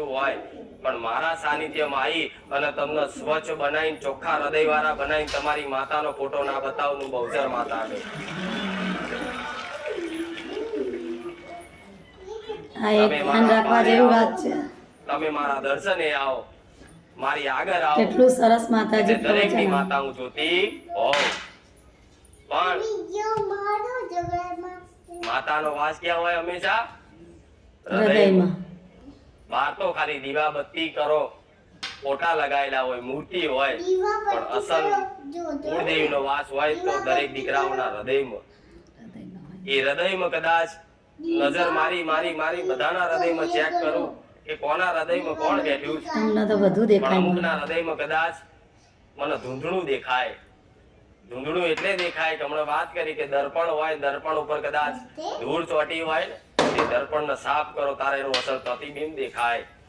બેઠું હોય પણ મારા સાનિધ્યમાં આવી અને તમને સ્વચ્છ બનાવીને ચોખ્ખા હૃદયવાળા બનાવીને તમારી માતાનો ફોટો ના બતાવનું બહુચર માતા આગળ આ એક ધ્યાન રાખવા જેવી વાત છે. તમે મારા દર્શને આવો, મારી આગળ આવો. કેટલું સરસ માતાજી દરેક ની પ્રવચન માતા હું જોતી હોઉં પણ માતાનો વાસ ક્યાં હોય હંમેશા હૃદયમાં. બહાર તો ખાલી દીવા બત્તી કરો, ફોટા લગાયેલા હોય, મૂર્તિ હોય, પણ અસલ કુળદેવીનો વાસ હોય તો દરેક દીકરાઓના હૃદયમાં. એ હૃદયમાં કદાચ નજર મારી બધાના હૃદયમાં ચેક કરું કે કોના હૃદયમાં કોણ બેઠું છે. તમને તો બધું પણ દેખાય મને. અમુકના હૃદયમાં કદાચ મને ધૂંધળું દેખાય. ધૂંધળું એટલે દેખાય કે હમણાં વાત કરી કે દર્પણ હોય, દર્પણ ઉપર કદાચ ધૂળ ચોટી હોય ને, એ દર્પણને સાફ કરો તારે એનું અસલ પ્રતિબિંબ દેખાય.